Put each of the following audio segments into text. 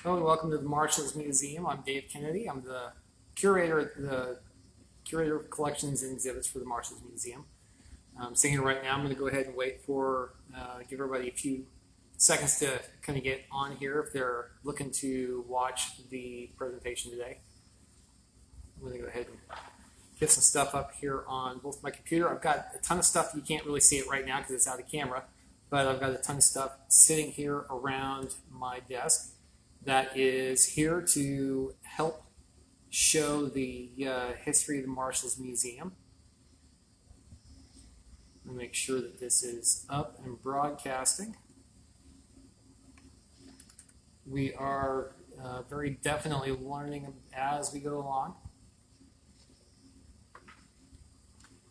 Hello and welcome to the Marshals Museum. I'm Dave Kennedy. I'm the curator of collections and exhibits for the Marshals Museum. I'm sitting here right now. I'm going to go ahead and wait for, give everybody a few seconds to kind of get on here if they're looking to watch the presentation today. I'm going to go ahead and get some stuff up here on both my computer. I've got a ton of stuff. You can't really see it right now because it's out of camera, but I've got a ton of stuff sitting here around my desk that is here to help show the history of the Marshals Museum. I'll make sure that this is up and broadcasting. We are very definitely learning as we go along,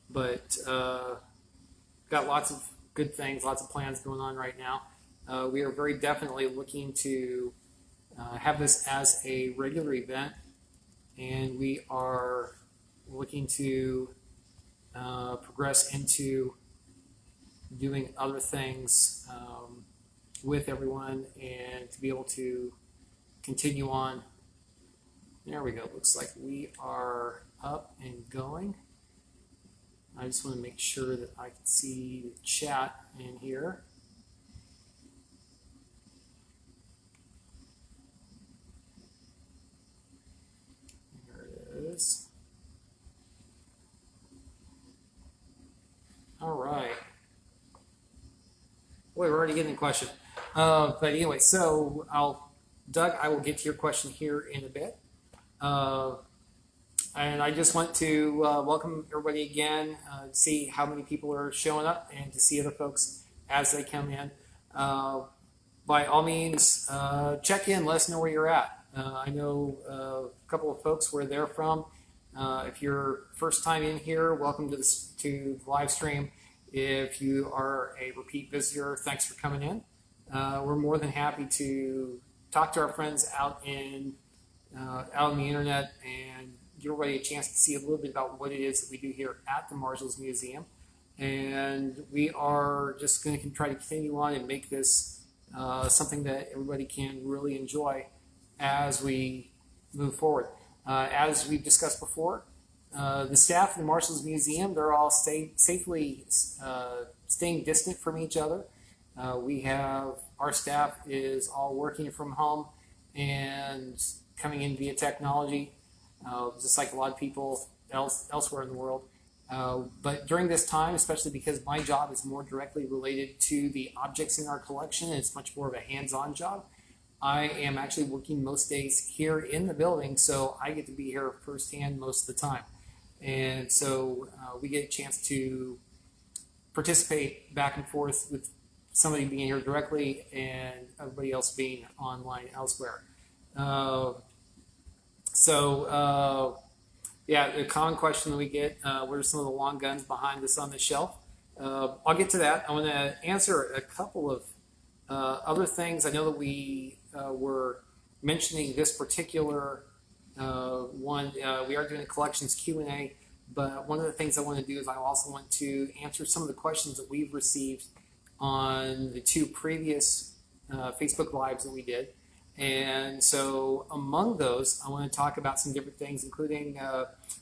but got lots of good things, lots of plans going on right now. We are very definitely looking to have this as a regular event, and we are looking to progress into doing other things with everyone and to be able to continue on. There we go. Looks like we are up and going. I just want to make sure that I can see the chat in here. All right. Boy, we're already getting a question. But anyway, so Doug, I will get to your question here in a bit. And I just want to welcome everybody again, see how many people are showing up and to see other folks as they come in. By all means, check in, let us know where you're at. I know a couple of folks where they're from. If you're first time in here, welcome to the live stream. If you are a repeat visitor, thanks for coming in. We're more than happy to talk to our friends out on the internet and give everybody a chance to see a little bit about what it is that we do here at the Marshals Museum. And we are just going to try to continue on and make this something that everybody can really enjoy as we move forward. As we've discussed before, the staff of the Marshals Museum, they're all safely staying distant from each other. Our staff is all working from home and coming in via technology, just like a lot of people elsewhere in the world. But during this time, especially because my job is more directly related to the objects in our collection, and it's much more of a hands-on job, I am actually working most days here in the building, so I get to be here firsthand most of the time. And so we get a chance to participate back and forth with somebody being here directly and everybody else being online elsewhere. Yeah, the common question that we get, what are some of the long guns behind us on the shelf? I'll get to that. I want to answer a couple of other things. I know that we were mentioning this particular one. We are doing a collections Q&A, but one of the things I want to do is I also want to answer some of the questions that we've received on the two previous Facebook Lives that we did. And so among those, I want to talk about some different things, including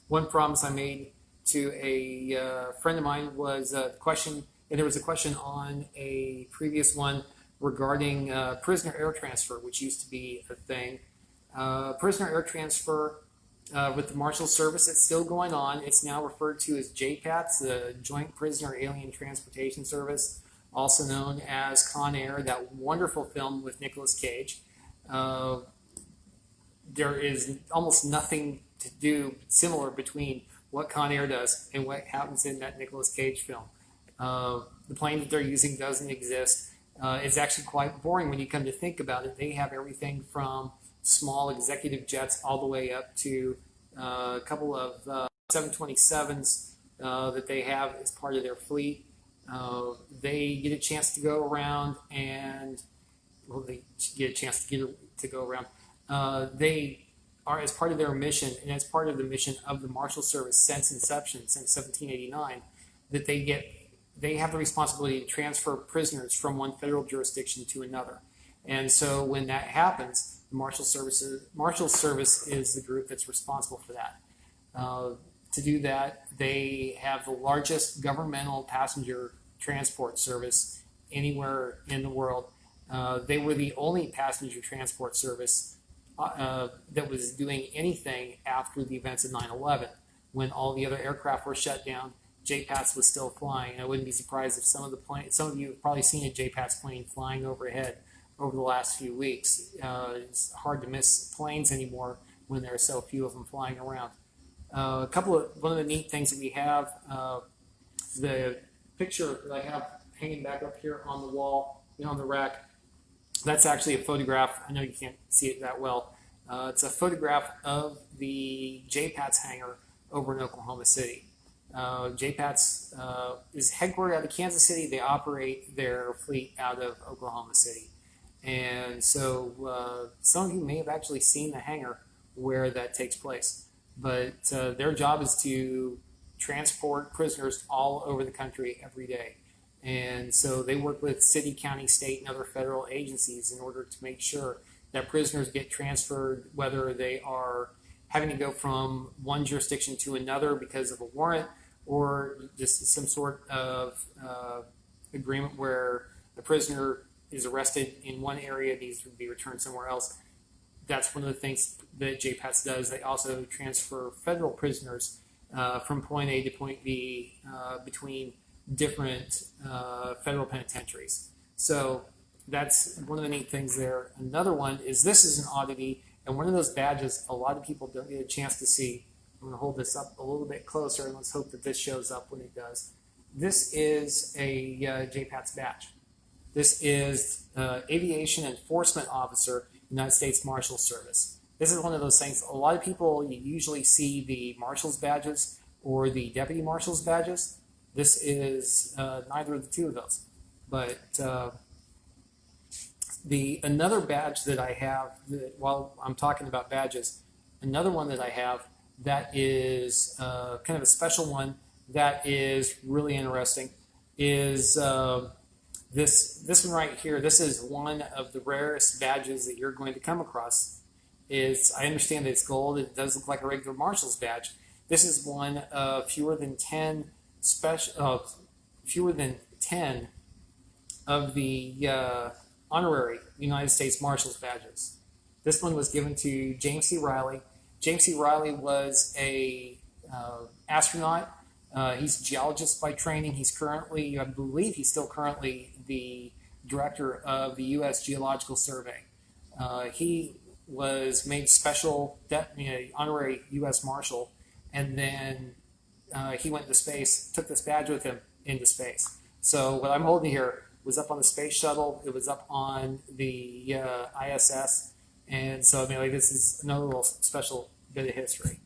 one promise I made to a friend of mine was a question, and there was a question on a previous one regarding prisoner air transfer, which used to be a thing. Prisoner air transfer with the Marshal Service, it's still going on. It's now referred to as JPATS, the Joint Prisoner Alien Transportation Service, also known as Con Air, that wonderful film with Nicolas Cage. There is almost nothing to do similar between what Con Air does and what happens in that Nicolas Cage film. The plane that they're using doesn't exist. It's actually quite boring when you come to think about it. They have everything from small executive jets all the way up to a couple of 727s that they have as part of their fleet. They get a chance to go around and, well, they get a chance to go around. They are, as part of their mission and as part of the mission of the Marshal Service since inception, since 1789, that they have the responsibility to transfer prisoners from one federal jurisdiction to another. And so when that happens, the Marshals Service is the group that's responsible for that. To do that, they have the largest governmental passenger transport service anywhere in the world. They were the only passenger transport service that was doing anything after the events of 9/11. When all the other aircraft were shut down, JPATS was still flying. I wouldn't be surprised if some of you have probably seen a JPATS plane flying overhead over the last few weeks. It's hard to miss planes anymore when there are so few of them flying around. One of the neat things that we have, the picture that I have hanging back up here on the wall, on the rack, that's actually a photograph. I know you can't see it that well. It's a photograph of the JPATS hangar over in Oklahoma City. JPATS is headquartered out of Kansas City. They operate their fleet out of Oklahoma City. And so some of you may have actually seen the hangar where that takes place. But their job is to transport prisoners all over the country every day. And so they work with city, county, state, and other federal agencies in order to make sure that prisoners get transferred, whether they are having to go from one jurisdiction to another because of a warrant, or just some sort of agreement where the prisoner is arrested in one area, needs to be returned somewhere else. That's one of the things that JPATS does. They also transfer federal prisoners from point A to point B between different federal penitentiaries. So that's one of the neat things there. Another one is this is an oddity, and one of those badges a lot of people don't get a chance to see. I'm going to hold this up a little bit closer, and let's hope that this shows up when it does. This is a JPATS badge. This is Aviation Enforcement Officer, United States Marshals Service. This is one of those things, a lot of people, you usually see the Marshals badges or the Deputy Marshals badges. This is neither of the two of those. But another badge that I have, while I'm talking about badges, another one that I have that is kind of a special one that is really interesting is this one right here. This is one of the rarest badges that you're going to come across. I understand that it's gold. It does look like a regular Marshals badge. This is one of fewer than 10 of the honorary United States Marshals badges. This one was given to James C. Riley. James C. Riley was a astronaut. He's a geologist by training. He's currently, I believe he's still currently the director of the U.S. Geological Survey. He was made special honorary U.S. Marshal, and then he went into space, took this badge with him into space. So what I'm holding here was up on the space shuttle. It was up on the ISS, and so this is another little special bit of history.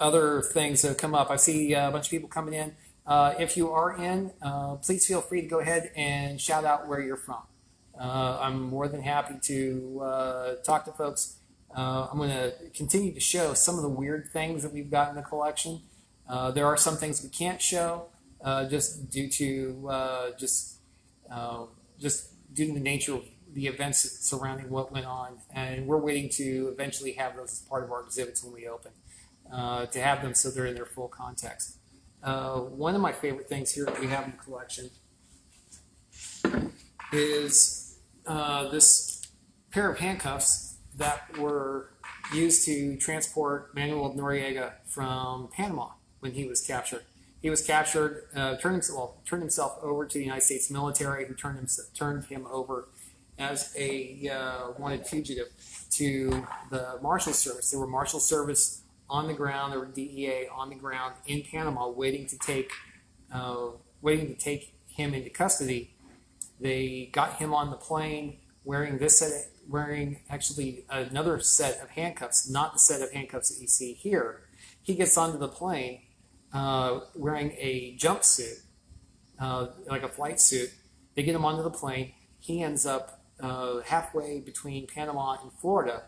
Other things that have come up. I see a bunch of people coming in. If you are in, please feel free to go ahead and shout out where you're from. I'm more than happy to talk to folks. I'm going to continue to show some of the weird things that we've got in the collection. There are some things we can't show just due to the nature of the events surrounding what went on, and we're waiting to eventually have those as part of our exhibits when we open. To have them so they're in their full context. One of my favorite things here that we have in the collection is this pair of handcuffs that were used to transport Manuel Noriega from Panama when he was captured. He was captured, turned himself over to the United States military, who turned him over as a wanted fugitive to the Marshals Service. There were Marshals Service on the ground. There were DEA on the ground in Panama, waiting to take him into custody. They got him on the plane wearing actually another set of handcuffs, not the set of handcuffs that you see here. He gets onto the plane wearing a jumpsuit, like a flight suit. They get him onto the plane. He ends up halfway between Panama and Florida.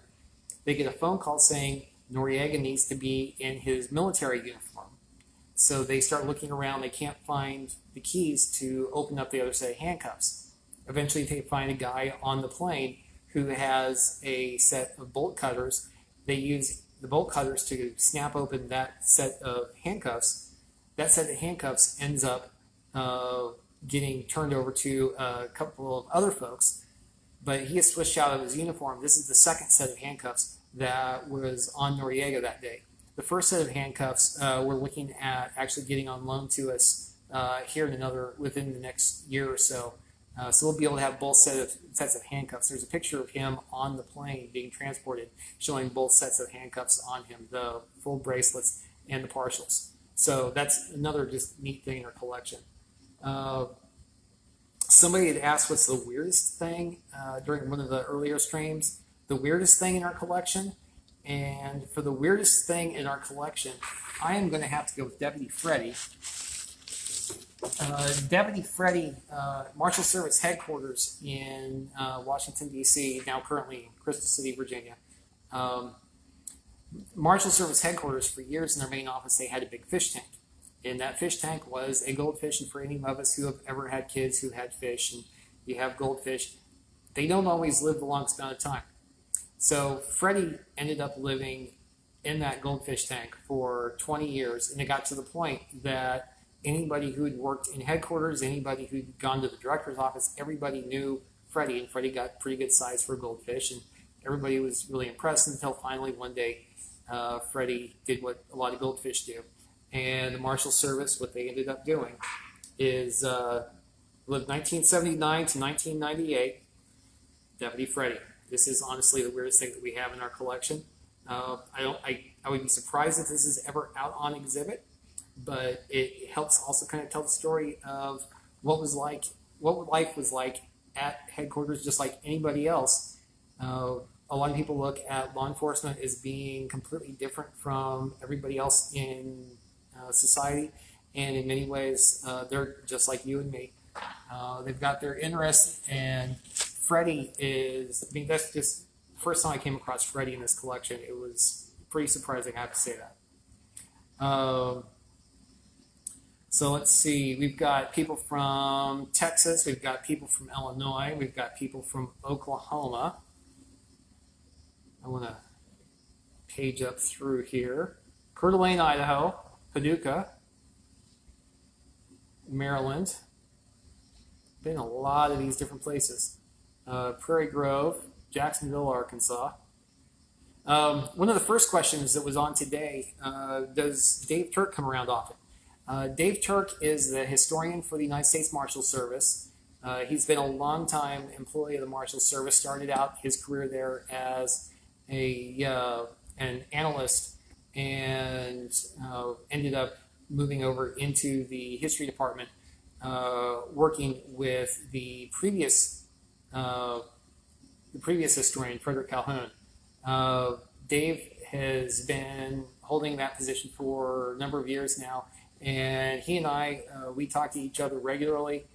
They get a phone call saying Noriega needs to be in his military uniform. So they start looking around. They can't find the keys to open up the other set of handcuffs. eventually they find a guy on the plane who has a set of bolt cutters. They use the bolt cutters to snap open that set of handcuffs. That set of handcuffs ends up getting turned over to a couple of other folks, but he is switched out of his uniform. This is the second set of handcuffs that was on Noriega that day. The first set of handcuffs we're looking at actually getting on loan to us here within the next year or so. So we'll be able to have both sets of handcuffs. There's a picture of him on the plane being transported, showing both sets of handcuffs on him, the full bracelets and the partials. So that's another just neat thing in our collection. Somebody had asked what's the weirdest thing during one of the earlier streams. The weirdest thing in our collection. And for the weirdest thing in our collection, I am going to have to go with Deputy Freddie. Deputy Freddie, Marshal Service headquarters in Washington, D.C., now currently in Crystal City, Virginia. Marshal Service headquarters, for years in their main office, they had a big fish tank. And that fish tank was a goldfish. And for any of us who have ever had kids who had fish, and you have goldfish, they don't always live the longest amount of time. So Freddie ended up living in that goldfish tank for 20 years. And it got to the point that anybody who had worked in headquarters, anybody who'd gone to the director's office, everybody knew Freddie. And Freddie got pretty good size for a goldfish. And everybody was really impressed until finally one day Freddie did what a lot of goldfish do. And the Marshal Service, what they ended up doing is lived 1979 to 1998, Deputy Freddie. This is honestly the weirdest thing that we have in our collection. I would be surprised if this is ever out on exhibit, but it helps also kind of tell the story of what life was like at headquarters, just like anybody else. A lot of people look at law enforcement as being completely different from everybody else in society, and in many ways, they're just like you and me. They've got their interests, and Freddie that's just the first time I came across Freddie in this collection. It was pretty surprising, I have to say that. So let's see, we've got people from Texas, we've got people from Illinois, we've got people from Oklahoma. I want to page up through here. Coeur d'Alene, Idaho, Paducah, Maryland. Been a lot of these different places. Prairie Grove, Jacksonville, Arkansas. One of the first questions that was on today, does Dave Turk come around often? Dave Turk is the historian for the United States Marshals Service. He's been a long-time employee of the Marshals Service, started out his career there as an analyst, and ended up moving over into the history department, working with the previous historian, Frederick Calhoun. Dave has been holding that position for a number of years now, and he and I, we talk to each other regularly.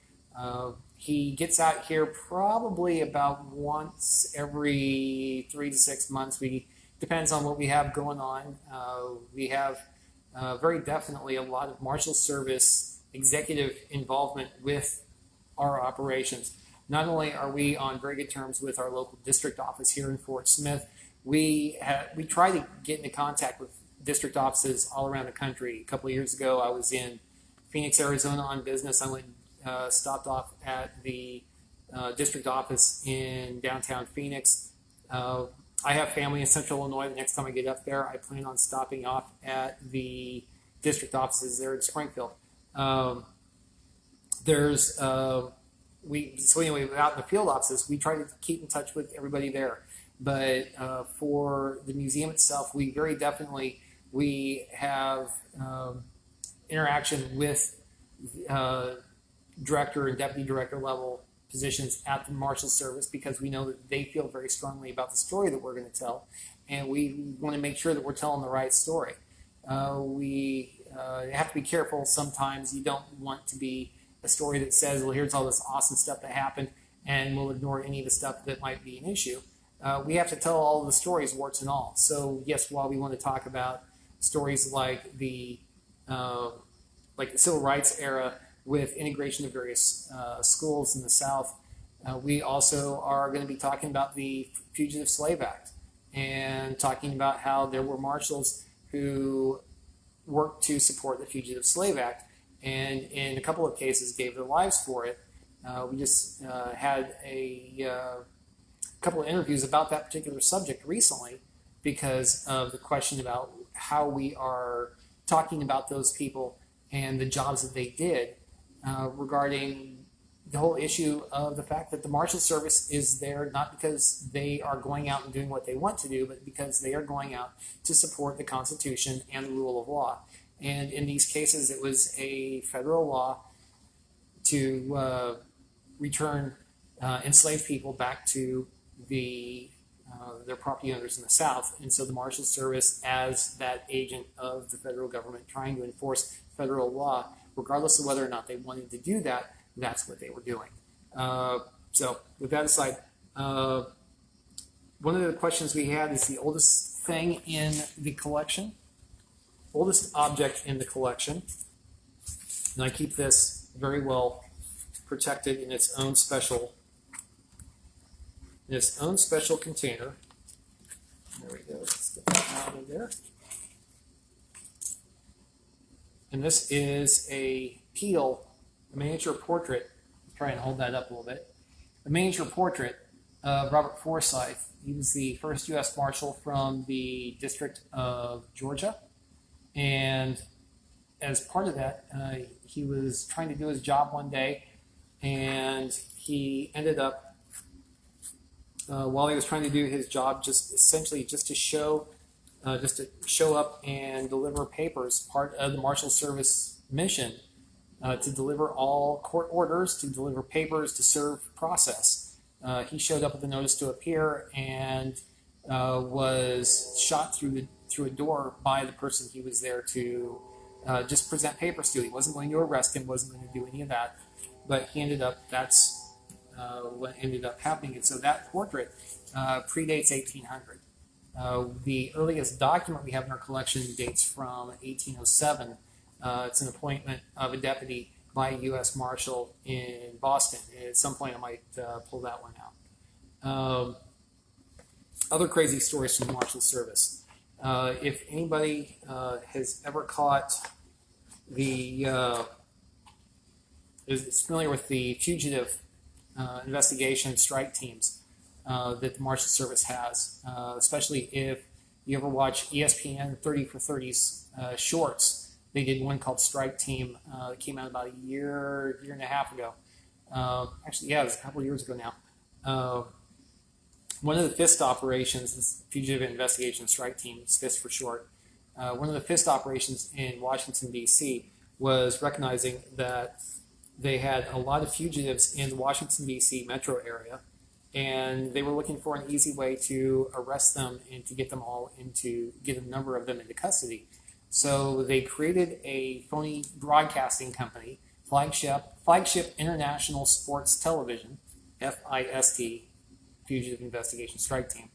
He gets out here probably about once every 3 to 6 months. Depends on what we have going on. We have very definitely a lot of Marshal Service executive involvement with our operations. Not only are we on very good terms with our local district office here in Fort Smith, we try to get into contact with district offices all around the country. A couple of years ago, I was in Phoenix, Arizona on business. I went stopped off at the district office in downtown Phoenix. I have family in Central Illinois. The next time I get up there, I plan on stopping off at the district offices there in Springfield. So anyway, out in the field offices, we try to keep in touch with everybody there. But for the museum itself, we very definitely have interaction with director and deputy director level positions at the Marshals Service, because we know that they feel very strongly about the story that we're going to tell, and we want to make sure that we're telling the right story. We have to be careful sometimes. You don't want to be a story that says, well, here's all this awesome stuff that happened, and we'll ignore any of the stuff that might be an issue. We have to tell all of the stories, warts and all. So yes, while we want to talk about stories like the Civil Rights era with integration of various schools in the South, We also are going to be talking about the Fugitive Slave Act and talking about how there were marshals who worked to support the Fugitive Slave Act and in a couple of cases gave their lives for it. We just had a couple of interviews about that particular subject recently because of the question about how we are talking about those people and the jobs that they did regarding the whole issue of the fact that the Marshal Service is there not because they are going out and doing what they want to do, but because they are going out to support the Constitution and the rule of law. And in these cases, it was a federal law to return enslaved people back to their property owners in the South. And so the Marshal Service, as that agent of the federal government trying to enforce federal law, regardless of whether or not they wanted to do that, that's what they were doing. So with that aside, one of the questions we had is the oldest thing in the collection, oldest object in the collection. And I keep this very well protected in its own special container. There we go. Let's get that out of there. And this is a miniature portrait. Let's try and hold that up a little bit. A miniature portrait of Robert Forsyth. He was the first U.S. Marshal from the District of Georgia. And as part of that, he was trying to do his job one day, and he ended up, while he was trying to do his job, just to show up and deliver papers, part of the Marshal Service mission, to deliver all court orders, to deliver papers, to serve process. He showed up with a notice to appear and was shot through a door by the person he was there to just present papers to. He wasn't going to arrest him, wasn't going to do any of that, but that's what ended up happening. And so that portrait predates 1800. The earliest document we have in our collection dates from 1807. It's an appointment of a deputy by a U.S. Marshal in Boston. At some point I might pull that one out. Other crazy stories from the Marshal Service. If anybody has ever caught is familiar with the fugitive investigation strike teams that the Marshal Service has, especially if you ever watch ESPN 30 for 30's shorts. They did one called Strike Team that came out about a year and a half ago. Actually, yeah, it was a couple of years ago now. One of the FIST operations, this Fugitive Investigation Strike Team, it's FIST for short. One of the FIST operations in Washington, D.C. was recognizing that they had a lot of fugitives in the Washington, D.C. metro area, and they were looking for an easy way to arrest them and to get a number of them into custody. So they created a phony broadcasting company, Flagship International Sports Television, FIST, Fugitive Investigation Strike Team.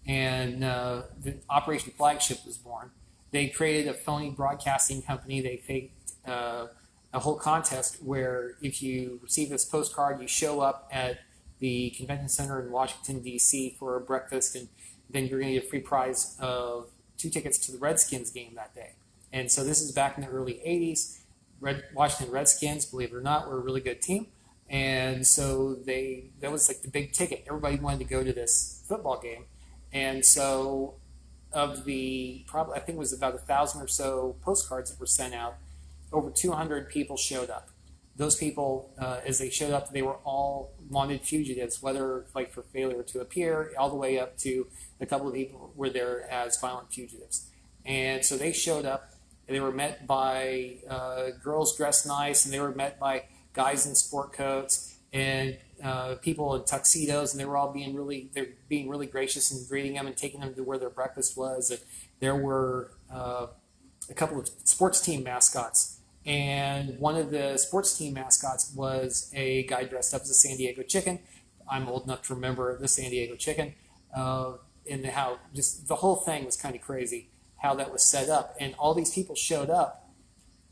And the Operation Flagship was born. They created a phony broadcasting company. They faked a whole contest where if you receive this postcard, you show up at the convention center in Washington, D.C. for a breakfast, and then you're going to get a free prize of 2 tickets to the Redskins game that day. And so this is back in the early 80s. Washington Redskins, believe it or not, were a really good team. And so that was like the big ticket. Everybody wanted to go to this football game. And so of the, probably, I think it was about 1,000 or so postcards that were sent out, over 200 people showed up. Those people, as they showed up, they were all wanted fugitives, whether like for failure to appear, all the way up to a couple of people were there as violent fugitives. And so they showed up, and they were met by girls dressed nice, and they were met by guys in sport coats and people in tuxedos, and they were all being really gracious and greeting them and taking them to where their breakfast was. And there were a couple of sports team mascots. And one of the sports team mascots was a guy dressed up as a San Diego chicken. I'm old enough to remember the San Diego chicken. And how just the whole thing was kind of crazy, how that was set up. And all these people showed up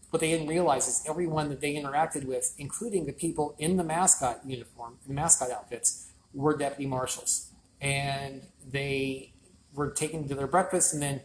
what they didn't realize is everyone that they interacted with, including the people in the mascot uniform, the mascot outfits, were deputy marshals. And they were taken to their breakfast, and then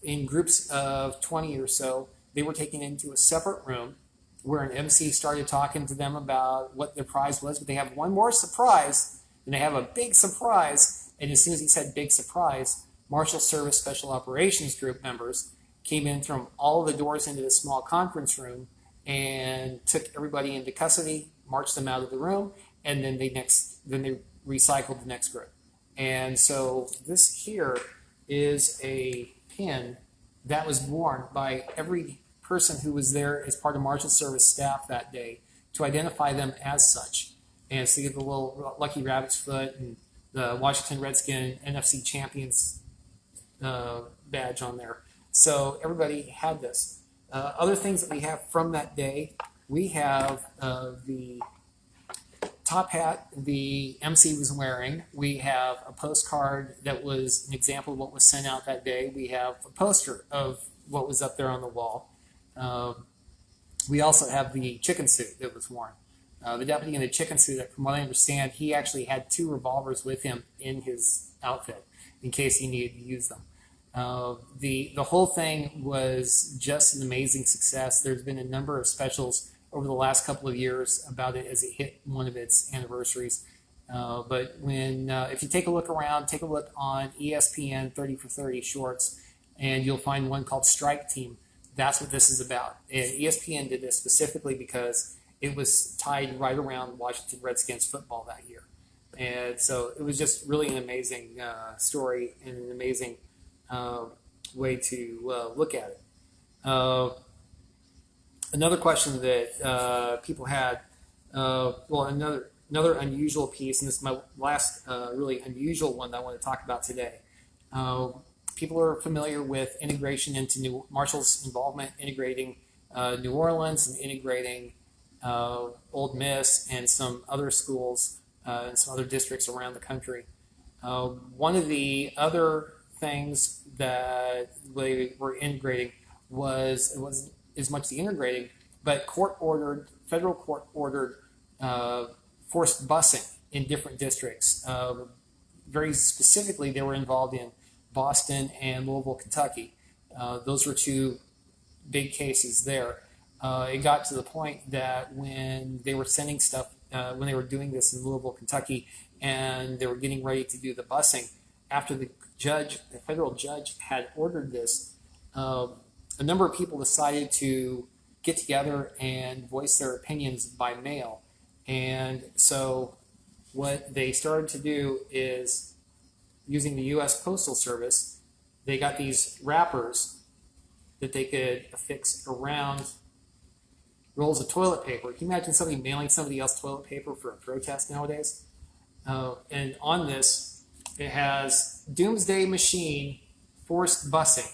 in groups of 20 or so, they were taken into a separate room where an MC started talking to them about what their prize was. But they have one more surprise, and they have a big surprise. And as soon as he said big surprise, Marshal Service Special Operations Group members came in from all the doors into the small conference room and took everybody into custody, marched them out of the room, and then they recycled the next group. And so this here is a pin that was worn by every person who was there as part of Marshal Service staff that day to identify them as such. And so you get the little Lucky Rabbit's foot and the Washington Redskin NFC Champions badge on there. So everybody had this. Other things that we have from that day, we have the top hat the MC was wearing. We have a postcard that was an example of what was sent out that day. We have a poster of what was up there on the wall. We also have the chicken suit that was worn. The deputy in the chicken suit, from what I understand, he actually had 2 revolvers with him in his outfit in case he needed to use them. The whole thing was just an amazing success. There's been a number of specials over the last couple of years about it as it hit one of its anniversaries. But if you take a look around, take a look on ESPN 30 for 30 shorts, and you'll find one called Strike Team. That's what this is about. And ESPN did this specifically because it was tied right around Washington Redskins football that year. And so it was just really an amazing story and an amazing way to look at it. Another question that people had, another unusual piece, and this is my last really unusual one that I want to talk about today. People are familiar with integration into Marshall's involvement, integrating New Orleans and integrating Old Miss and some other schools and some other districts around the country. One of the other things that they were integrating was, it wasn't as much the integrating, but federal court ordered forced busing in different districts. Very specifically, they were involved in Boston and Louisville, Kentucky. Those were 2 big cases there. It got to the point that when they were sending stuff, when they were doing this in Louisville, Kentucky, and they were getting ready to do the busing, after the federal judge had ordered this, a number of people decided to get together and voice their opinions by mail. And so what they started to do is, using the U.S. Postal Service, they got these wrappers that they could affix around rolls of toilet paper. Can you imagine somebody mailing somebody else toilet paper for a protest nowadays? And on this, it has Doomsday Machine forced busing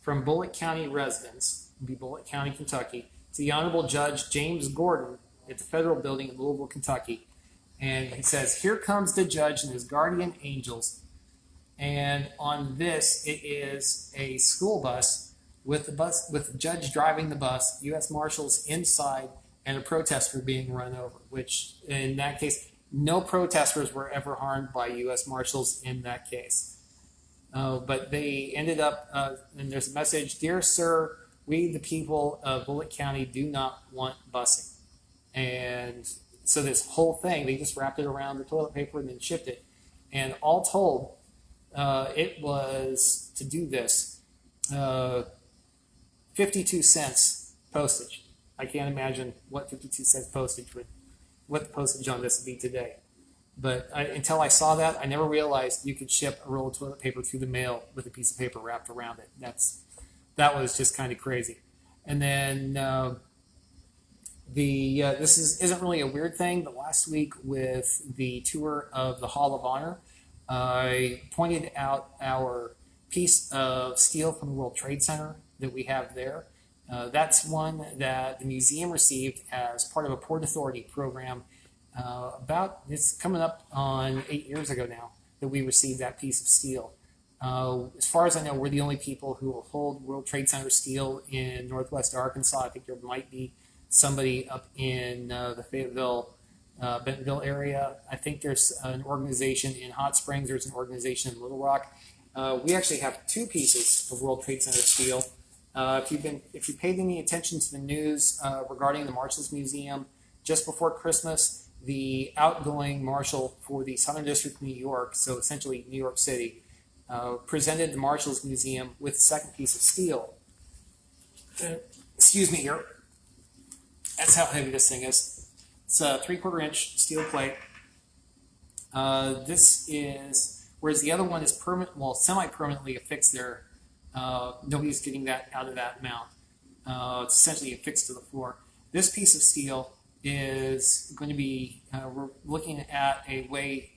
from Bullitt County residents, be Bullitt County, Kentucky, to the Honorable Judge James Gordon at the Federal Building in Louisville, Kentucky. And he says, "Here comes the judge and his guardian angels." And on this, it is a school bus with the judge driving the bus, U.S. Marshals inside, and a protester being run over, which in that case, no protesters were ever harmed by U.S. Marshals in that case. But they ended up, and there's a message, "Dear sir, we the people of Bullitt County do not want busing." And so this whole thing, they just wrapped it around the toilet paper and then shipped it. And all told, it was, to do this, 52 cents postage. I can't imagine what 52 cents postage what the postage on this would be today. But until I saw that, I never realized you could ship a roll of toilet paper through the mail with a piece of paper wrapped around it. That was just kind of crazy. And then this isn't really a weird thing, but last week with the tour of the Hall of Honor, I pointed out our piece of steel from the World Trade Center that we have there. That's one that the museum received as part of a Port Authority program. It's coming up on 8 years ago now that we received that piece of steel. As far as I know, we're the only people who will hold World Trade Center steel in Northwest Arkansas. I think there might be somebody up in the Fayetteville, Bentonville area. I think there's an organization in Hot Springs. There's an organization in Little Rock. We actually have two pieces of World Trade Center steel. If you paid any attention to the news regarding the Marshals Museum, just before Christmas, the outgoing marshal for the Southern District of New York, so essentially New York City, presented the Marshals Museum with the second piece of steel. Excuse me here. That's how heavy this thing is. It's a 3/4 inch steel plate. This is, whereas the other one is semi-permanently affixed there. Nobody's getting that out of that mount. It's essentially affixed to the floor. This piece of steel is going to be, we're looking at a way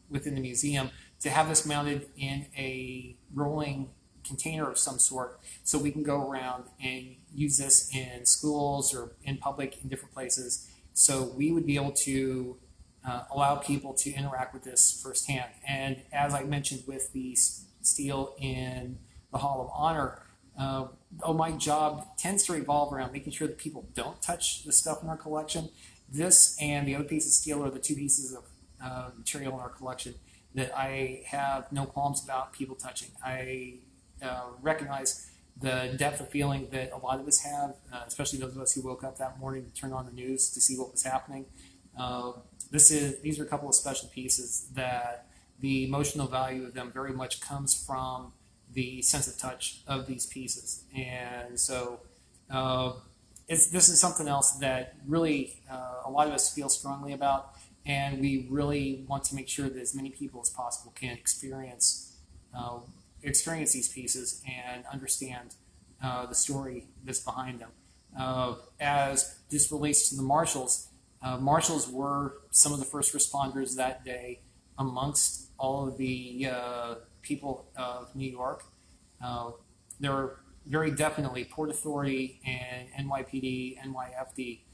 within the museum to have this mounted in a rolling container of some sort, so we can go around and use this in schools or in public in different places. So we would be able to allow people to interact with this firsthand. And as I mentioned with the steel in the Hall of Honor, my job tends to revolve around making sure that people don't touch the stuff in our collection. This and the other piece of steel are the two pieces of material in our collection that I have no qualms about people touching. I recognize the depth of feeling that a lot of us have, especially those of us who woke up that morning to turn on the news to see what was happening. These are a couple of special pieces that the emotional value of them very much comes from the sense of touch of these pieces. And so this is something else that really a lot of us feel strongly about, and we really want to make sure that as many people as possible can experience these pieces and understand the story that's behind them. As this relates to the marshals, marshals were some of the first responders that day amongst all of the people of New York. There were very definitely Port Authority and NYPD, NYFD.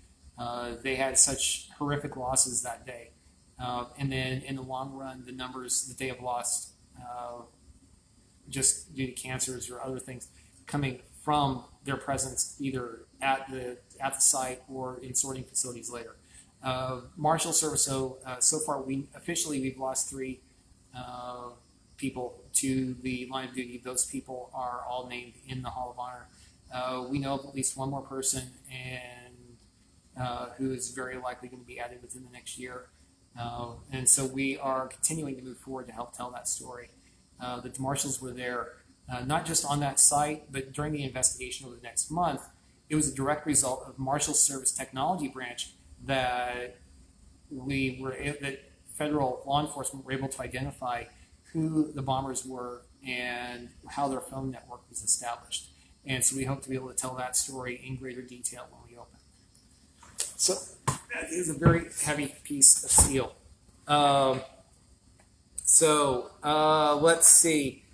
They had such horrific losses that day. And then in the long run, the numbers that they have lost just due to cancers or other things coming from their presence either at the site or in sorting facilities later. Marshal Service, so far we've lost 3 people to the line of duty. Those people are all named in the Hall of Honor. We know of at least one more person and who is very likely going to be added within the next year. And so we are continuing to move forward to help tell that story. The marshals were there, not just on that site, but during the investigation over the next month. It was a direct result of Marshal Service Technology Branch that federal law enforcement were able to identify who the bombers were and how their phone network was established. And so we hope to be able to tell that story in greater detail when we open. So that is a very heavy piece of steel. Let's see.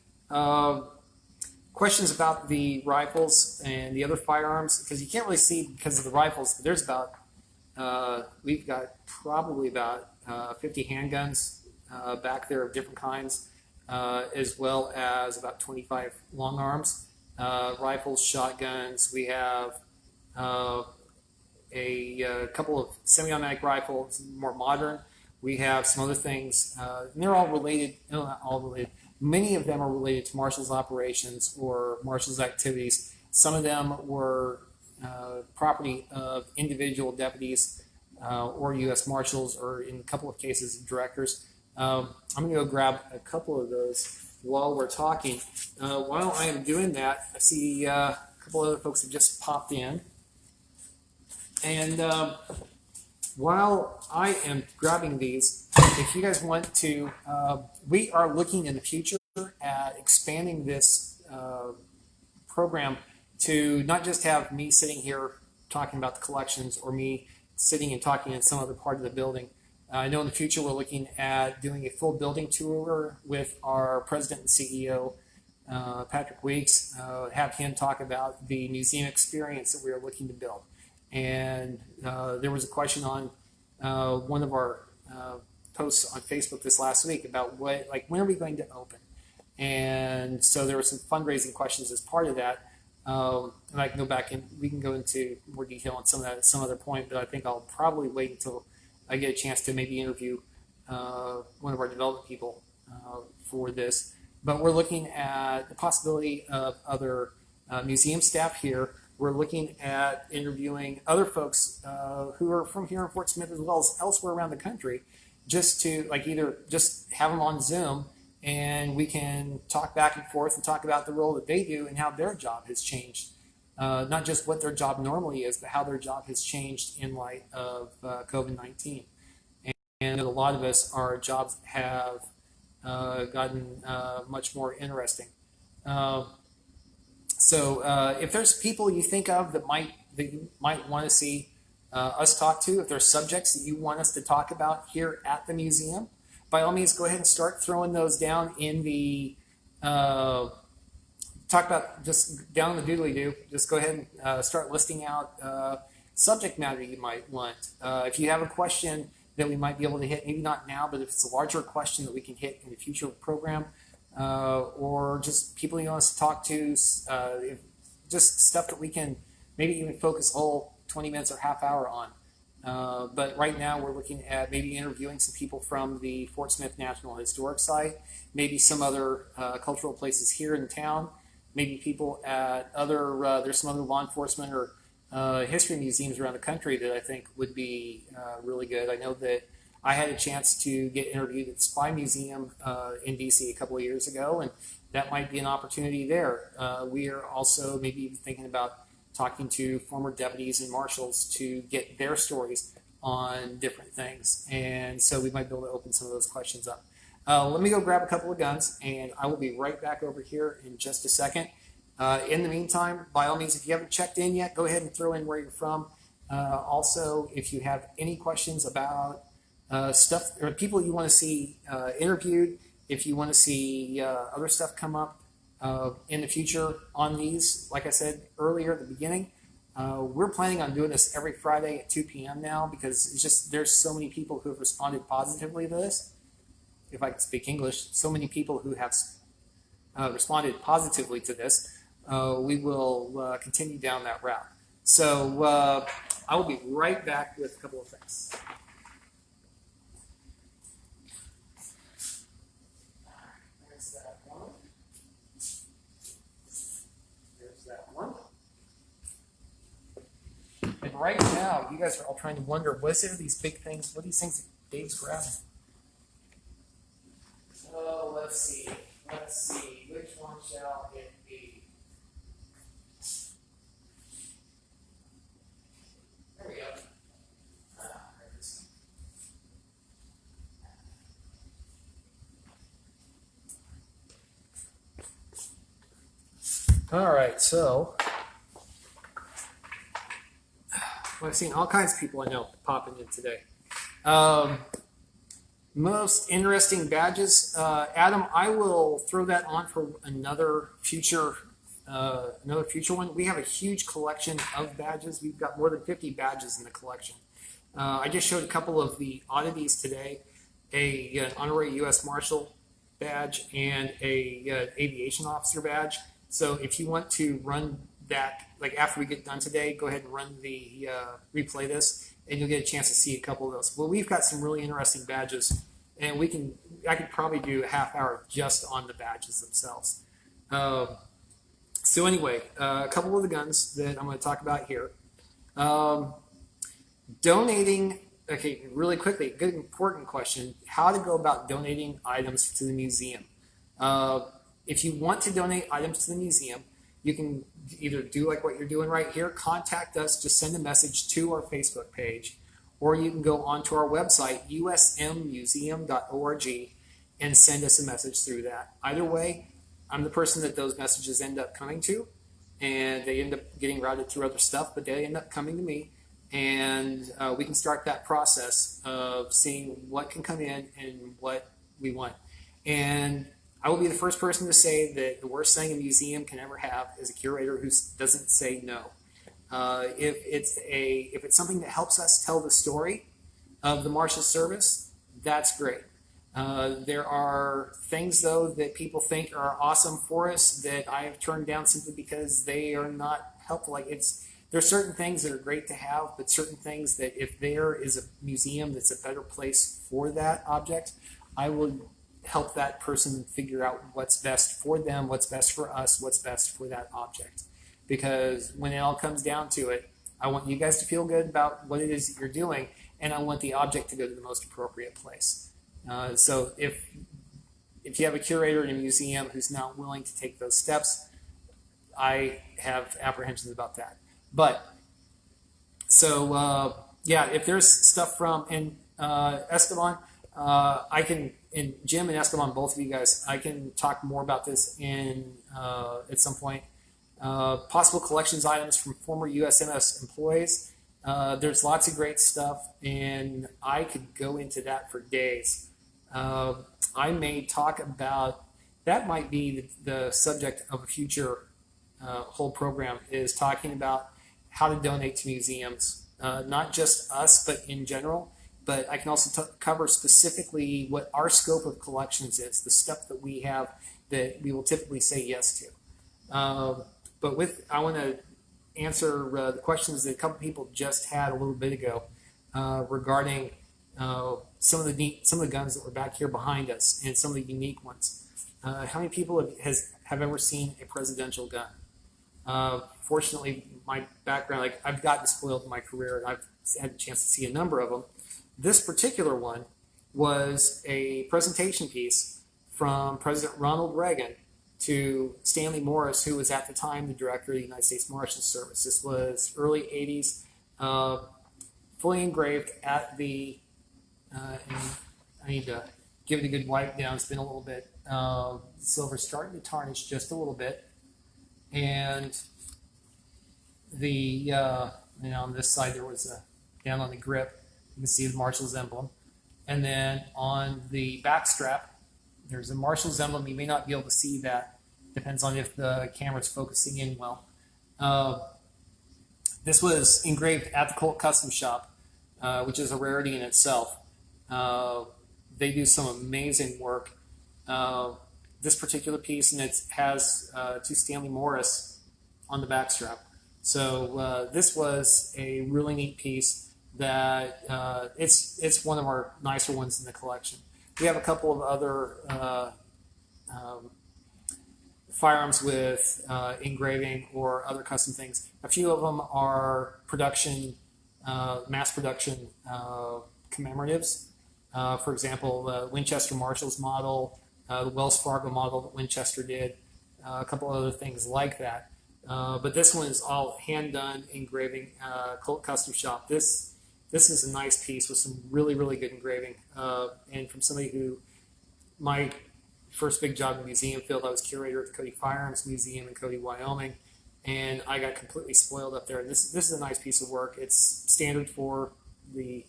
Questions about the rifles and the other firearms, because you can't really see because of the rifles. There's we've got probably about 50 handguns back there of different kinds, as well as about 25 long arms, rifles, shotguns. We have a couple of semi-automatic rifles, more modern. We have some other things, and they're all related. No, not all related. Many of them are related to Marshals operations or Marshals activities. Some of them were property of individual deputies or U.S. Marshals, or in a couple of cases, directors. I'm going to go grab a couple of those while we're talking. While I am doing that, I see a couple other folks have just popped in. And while I am grabbing these, if you guys want to, we are looking in the future at expanding this program to not just have me sitting here talking about the collections or me sitting and talking in some other part of the building. I know in the future we're looking at doing a full building tour with our president and CEO, Patrick Weeks, have him talk about the museum experience that we are looking to build. And there was a question on one of our posts on Facebook this last week about when are we going to open? And so there were some fundraising questions as part of that. And I can go back and we can go into more detail on some of that at some other point, but I think I'll probably wait until I get a chance to maybe interview one of our development people for this. But we're looking at the possibility of other museum staff here. We're looking at interviewing other folks who are from here in Fort Smith as well as elsewhere around the country, just to like either just have them on Zoom and we can talk back and forth and talk about the role that they do and how their job has changed. Not just what their job normally is, but how their job has changed in light of COVID-19. And a lot of us, our jobs have gotten much more interesting. So if there's people you think of that you might want to see us talk to, if there's subjects that you want us to talk about here at the museum, by all means, go ahead and start throwing those down in the talk about just down in the doodly-doo. Just go ahead and start listing out subject matter you might want. If you have a question that we might be able to hit, maybe not now, but if it's a larger question that we can hit in the future program, or just people you want us to talk to, just stuff that we can maybe even focus a whole 20 minutes or half hour on. But right now we're looking at maybe interviewing some people from the Fort Smith National Historic Site, maybe some other cultural places here in town, maybe people at there's some other law enforcement or history museums around the country that I think would be really good. I know that I had a chance to get interviewed at the Spy Museum in DC a couple of years ago, and that might be an opportunity there. We are also maybe even thinking about talking to former deputies and marshals to get their stories on different things. And so we might be able to open some of those questions up. Let me go grab a couple of guns, and I will be right back over here in just a second. In the meantime, by all means, if you haven't checked in yet, go ahead and throw in where you're from. Also, if you have any questions about stuff or people you want to see interviewed, if you want to see other stuff come up in the future on these, like I said earlier at the beginning, we're planning on doing this every Friday at 2 p.m. now because it's just there's so many people who have responded positively to this. If I can speak English, so many people who have responded positively to this. We will continue down that route. So I will be right back with a couple of things. There's that one. There's that one. And right now, you guys are all trying to wonder, what are these big things? What are these things that Dave's grabbing? Oh, let's see. Let's see. Which one shall it be? There we go. There it is. All right, so I've seen all kinds of people I know popping in today. Most interesting badges, Adam. I will throw that on for another future one. We have a huge collection of badges. We've got more than 50 badges in the collection. I just showed a couple of the oddities today: an honorary U.S. Marshal badge and a aviation officer badge. So if you want to run that, like after we get done today, go ahead and run the replay this, and you'll get a chance to see a couple of those. Well, we've got some really interesting badges, and I could probably do a half hour just on the badges themselves. So anyway, a couple of the guns that I'm going to talk about here. Donating, okay, really quickly, good important question, how to go about donating items to the museum. If you want to donate items to the museum, you can either do like what you're doing right here, contact us, just send a message to our Facebook page, or you can go onto our website, usmmuseum.org, and send us a message through that. Either way, I'm the person that those messages end up coming to, and they end up getting routed through other stuff, but they end up coming to me, and we can start that process of seeing what can come in and what we want. And I will be the first person to say that the worst thing a museum can ever have is a curator who doesn't say no. If it's something that helps us tell the story of the Marshals Service, that's great. There are things, though, that people think are awesome for us that I have turned down simply because they are not helpful. There's certain things that are great to have, but certain things that if there is a museum that's a better place for that object, I will help that person figure out what's best for them, what's best for us, what's best for that object. Because when it all comes down to it, I want you guys to feel good about what it is that you're doing, and I want the object to go to the most appropriate place. So if you have a curator in a museum who's not willing to take those steps, I have apprehensions about that. But so yeah, if there's stuff from Esteban, I can, and Jim and Esteban, both of you guys, I can talk more about this at some point. Possible collections items from former USMS employees. There's lots of great stuff, and I could go into that for days. I may talk about, that might be the subject of a future whole program, is talking about how to donate to museums, not just us, but in general. But I can also cover specifically what our scope of collections is, the stuff that we have that we will typically say yes to. But I want to answer the questions that a couple people just had a little bit ago regarding some of the guns that were back here behind us and some of the unique ones. How many people have ever seen a presidential gun? Fortunately, my background, I've gotten spoiled in my career, and I've had a chance to see a number of them. This particular one was a presentation piece from President Ronald Reagan to Stanley Morris, who was at the time the director of the United States Marshals Service. This was early 80s, fully engraved at the, and I need to give it a good wipe down. It's been a little bit, silver's starting to tarnish just a little bit. And on this side there was down on the grip, you can see the Marshals emblem. And then on the back strap, there's a Marshals emblem. You may not be able to see that. Depends on if the camera's focusing in well. This was engraved at the Colt Custom Shop, which is a rarity in itself. They do some amazing work. This particular piece, and it has to Stanley Morris on the back strap. So this was a really neat piece that it's one of our nicer ones in the collection. We have a couple of other firearms with engraving or other custom things. A few of them are mass production commemoratives. For example, the Winchester Marshals model, the Wells Fargo model that Winchester did, a couple other things like that. But this one is all hand-done engraving, Colt Custom Shop. This is a nice piece with some really, really good engraving. And from somebody who, my first big job in the museum field, I was curator at the Cody Firearms Museum in Cody, Wyoming, and I got completely spoiled up there. And this is a nice piece of work. It's standard for the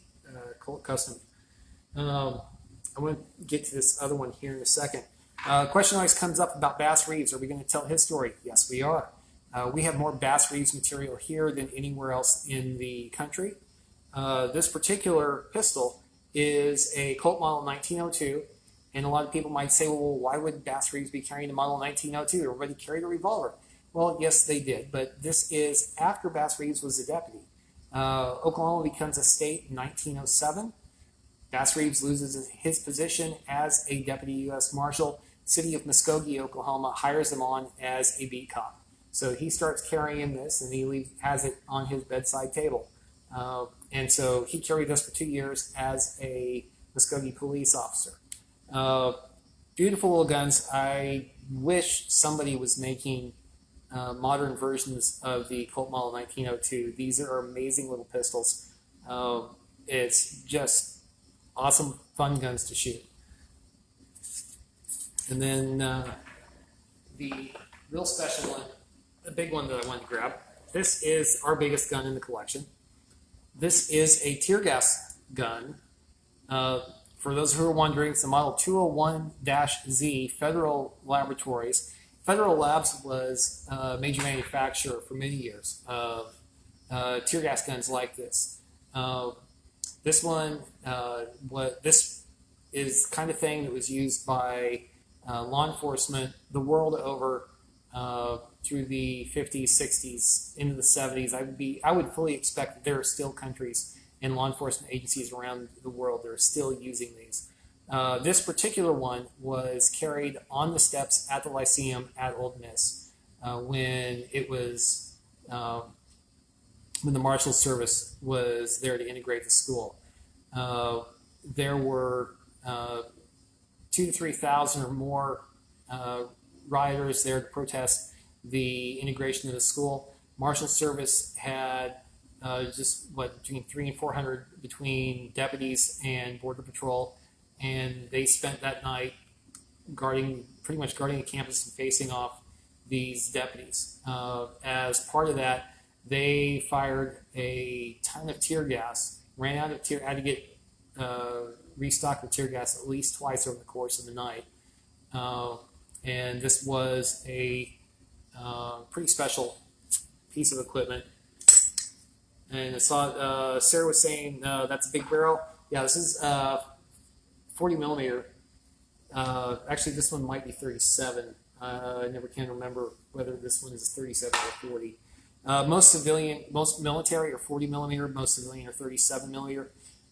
Colt Custom. I want to get to this other one here in a second. Question always comes up about Bass Reeves. Are we going to tell his story? Yes, we are. We have more Bass Reeves material here than anywhere else in the country. This particular pistol is a Colt model 1902, and a lot of people might say, well, why would Bass Reeves be carrying a model 1902? Everybody carried a revolver. Well, yes, they did, but this is after Bass Reeves was a deputy. Oklahoma becomes a state in 1907. Bass Reeves loses his position as a deputy U.S. Marshal. City of Muskogee, Oklahoma, hires him on as a beat cop. So he starts carrying this, and he has it on his bedside table. And so he carried this for 2 years as a Muskogee police officer. Beautiful little guns. I wish somebody was making modern versions of the Colt Model 1902. These are amazing little pistols. It's just awesome, fun guns to shoot. And then the real special one, the big one that I wanted to grab, this is our biggest gun in the collection. This is a tear gas gun. For those who are wondering, it's the model 201-Z, Federal Laboratories. Federal Labs was a major manufacturer for many years of tear gas guns like this. This one, this is the kind of thing that was used by law enforcement the world over through the 50s, 60s, into the 70s. I would fully expect that there are still countries and law enforcement agencies around the world that are still using these. This particular one was carried on the steps at the Lyceum at Old Miss when it was when the Marshals Service was there to integrate the school. There were 2,000 to 3,000 or more rioters there to protest the integration of the school. Marshals Service had between 300 and 400 between deputies and Border Patrol, and they spent that night pretty much guarding the campus and facing off these deputies. As part of that, they fired a ton of tear gas, had to get restocked with tear gas at least twice over the course of the night. And this was a pretty special piece of equipment. And I saw Sarah was saying that's a big barrel. Yeah, this is 40 millimeter. Actually, this one might be 37. I never can remember whether this one is 37 or 40. Most military are 40 millimeter. Most civilian are 37 millimeter.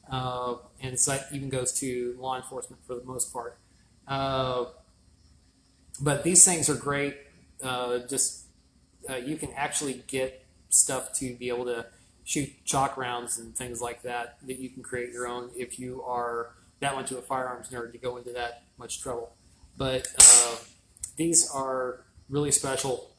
And so that even goes to law enforcement for the most part. But these things are great. You can actually get stuff to be able to shoot chalk rounds and things like that you can create your own if you are that much of a firearms nerd to go into that much trouble. But these are really special,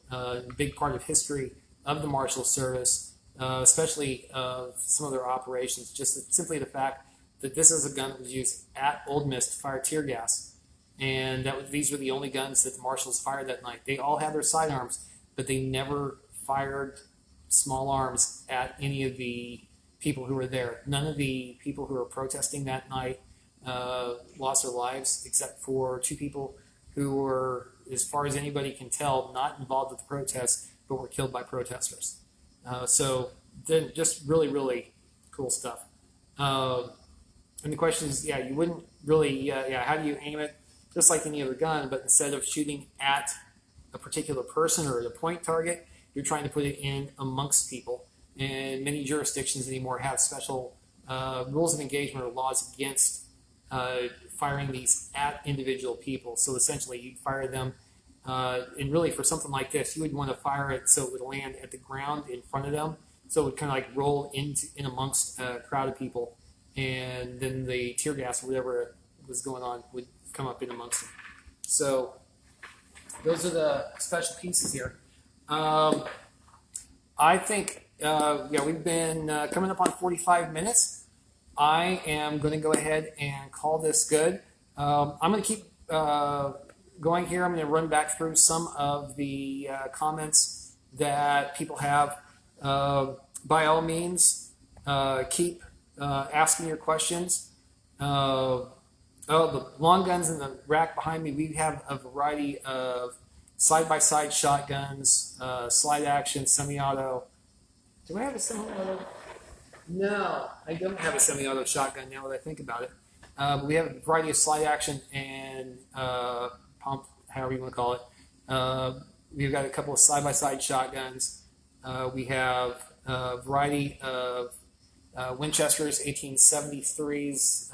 big part of history of the Marshals Service, especially of some of their operations. Just simply the fact that this is a gun that was used at Old Miss to fire tear gas, and these were the only guns that the Marshals fired that night. They all had their sidearms, but they never fired small arms at any of the people who were there. None of the people who were protesting that night lost their lives, except for 2 people who were, as far as anybody can tell, not involved with the protests, but were killed by protesters. So then just really, really cool stuff. And the question is, you wouldn't really, how do you aim it? Just like any other gun, but instead of shooting at a particular person or a point target, you're trying to put it in amongst people. And many jurisdictions anymore have special rules of engagement or laws against firing these at individual people. So essentially, you'd fire them, and really for something like this, you would want to fire it so it would land at the ground in front of them, so it would kind of like roll in amongst a crowd of people, and then the tear gas or whatever was going on would come up in amongst them. So those are the special pieces here. I think we've been coming up on 45 minutes. I am going to go ahead and call this good. I'm going to keep going here. I'm going to run back through some of the comments that people have. By all means, keep asking your questions. The long guns in the rack behind me, we have a variety of side-by-side shotguns, slide action, semi-auto. Do I have a semi-auto? No, I don't have a semi-auto shotgun now that I think about it. But we have a variety of slide action and pump, however you want to call it. We've got a couple of side-by-side shotguns. We have a variety of Winchesters, 1873s,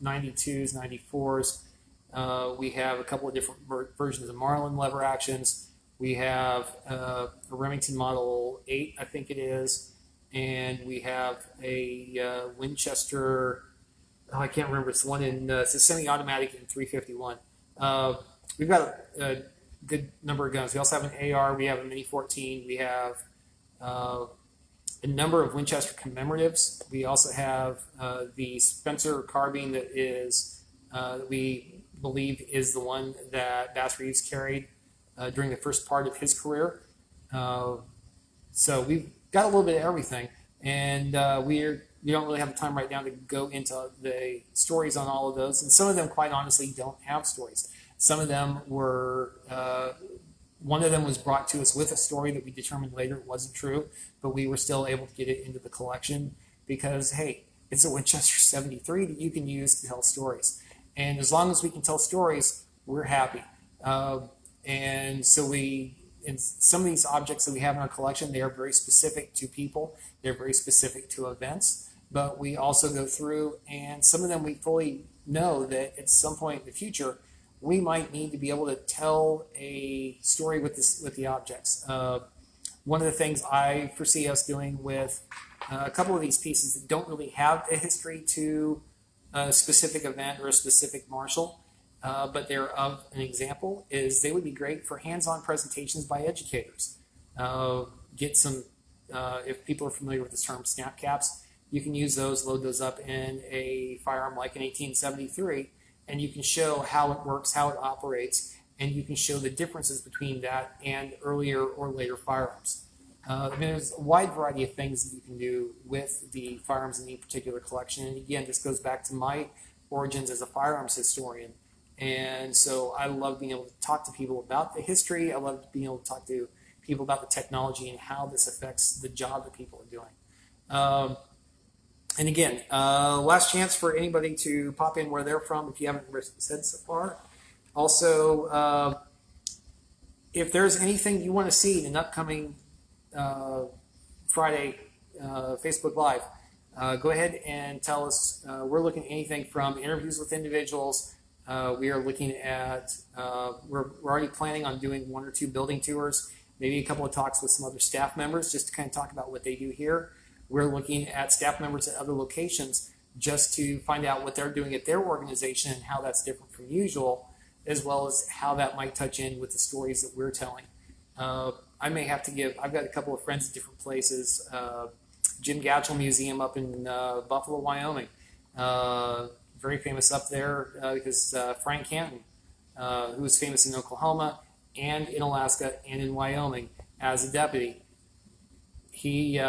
92s, 94s. We have a couple of different versions of Marlin lever actions. We have a Remington Model 8, I think it is. And we have a Winchester, I can't remember, it's one in, it's a semi-automatic in 351. We've got a good number of guns. We also have an AR, we have a Mini 14, we have a number of Winchester commemoratives. We also have the Spencer carbine that is, we believe is the one that Bass Reeves carried during the first part of his career. So we've got a little bit of everything, and we don't really have the time right now to go into the stories on all of those, and some of them quite honestly don't have stories. Some of them were one of them was brought to us with a story that we determined later wasn't true, but we were still able to get it into the collection because, hey, it's a Winchester 73 that you can use to tell stories. And as long as we can tell stories, we're happy. And so and some of these objects that we have in our collection, they are very specific to people. They're very specific to events. But we also go through, and some of them we fully know that at some point in the future, we might need to be able to tell a story with the objects. One of the things I foresee us doing with a couple of these pieces that don't really have a history to a specific event or a specific marshal, but they're of an example, is they would be great for hands-on presentations by educators. Get some, if people are familiar with this term, snap caps, you can use those, load those up in a firearm like an 1873, and you can show how it works, how it operates, and you can show the differences between that and earlier or later firearms. I mean, there's a wide variety of things that you can do with the firearms in any particular collection. And again, this goes back to my origins as a firearms historian. And so I love being able to talk to people about the history. I love being able to talk to people about the technology and how this affects the job that people are doing. And again, last chance for anybody to pop in where they're from if you haven't said so far. Also, if there's anything you want to see in an upcoming Friday Facebook Live, go ahead and tell us. We're looking at anything from interviews with individuals. We are looking at, we're already planning on doing 1 or 2 building tours, maybe a couple of talks with some other staff members just to kind of talk about what they do here. We're looking at staff members at other locations just to find out what they're doing at their organization and how that's different from usual, as well as how that might touch in with the stories that we're telling. I may have to give, I've got a couple of friends at different places. Jim Gatchell Museum up in Buffalo, Wyoming. Very famous up there because Frank Canton, who was famous in Oklahoma and in Alaska and in Wyoming as a deputy, he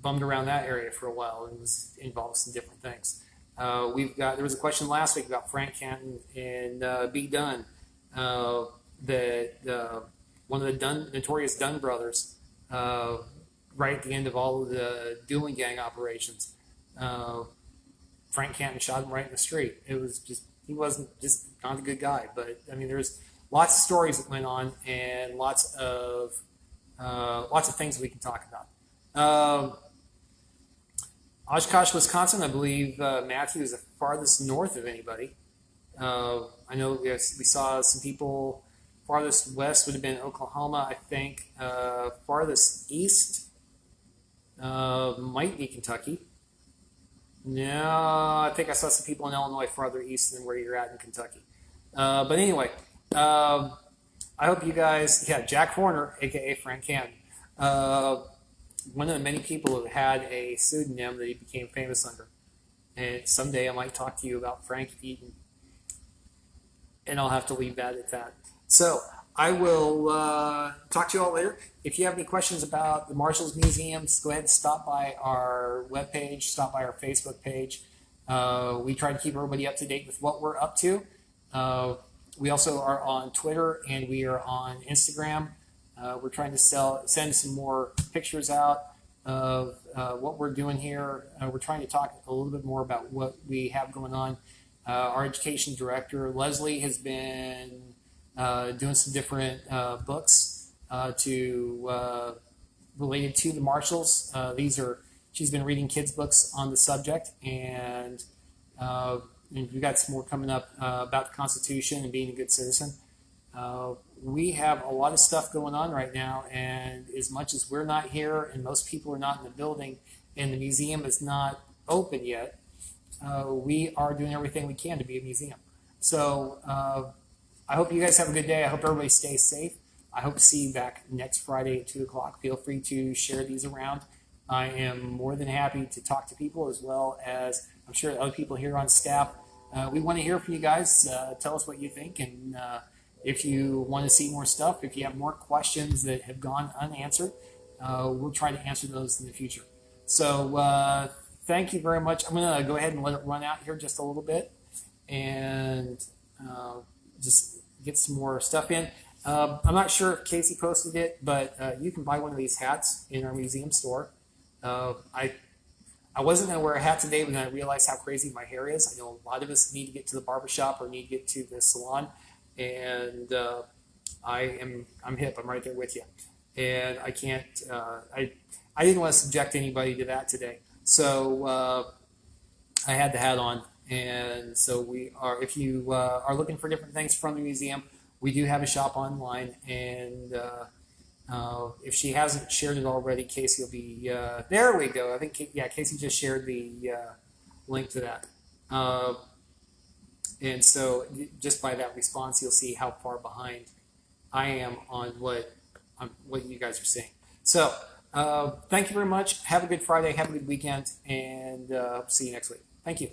bummed around that area for a while and was involved in some different things. There was a question last week about Frank Canton and B. Dunn, one of the notorious Dunn brothers, right at the end of all of the dueling gang operations. Frank Canton shot him right in the street. It was just, he wasn't just not a good guy, but I mean, there's lots of stories that went on and lots of things we can talk about. Oshkosh, Wisconsin, I believe Matthew is the farthest north of anybody. I know we saw some people farthest west would have been Oklahoma, I think. Farthest east might be Kentucky. No, I think I saw some people in Illinois farther east than where you're at in Kentucky. But anyway, I hope you guys, Jack Horner, a.k.a. Frank Canton, one of the many people who had a pseudonym that he became famous under. And someday I might talk to you about Frank Eaton. And I'll have to leave that at that. So I will talk to you all later. If you have any questions about the Marshals Museum, go ahead and stop by our webpage, stop by our Facebook page. We try to keep everybody up to date with what we're up to. We also are on Twitter and we are on Instagram. We're trying to send some more pictures out of what we're doing here. We're trying to talk a little bit more about what we have going on. Our education director, Leslie, has been doing some different books related to the Marshals. She's been reading kids' books on the subject, and we've got some more coming up about the Constitution and being a good citizen. We have a lot of stuff going on right now, and as much as we're not here and most people are not in the building and the museum is not open yet, we are doing everything we can to be a museum. So I hope you guys have a good day. I hope everybody stays safe. I hope to see you back next Friday at 2 o'clock. Feel free to share these around. I am more than happy to talk to people, as well as I'm sure other people here on staff. We want to hear from you guys. Tell us what you think, and if you want to see more stuff, if you have more questions that have gone unanswered, we'll try to answer those in the future. So thank you very much. I'm going to go ahead and let it run out here just a little bit and just get some more stuff in. I'm not sure if Casey posted it, but you can buy one of these hats in our museum store. I I wasn't going to wear a hat today, but then I realized how crazy my hair is. I know a lot of us need to get to the barbershop or need to get to the salon, and I'm hip. I'm right there with you, and I can't. I didn't want to subject anybody to that today, so I had the hat on. And so we are. If you are looking for different things from the museum, we do have a shop online, and if she hasn't shared it already, Casey will be. There we go. I think Casey just shared the link to that. And so just by that response, you'll see how far behind I am on what you guys are seeing. So thank you very much. Have a good Friday. Have a good weekend, and see you next week. Thank you.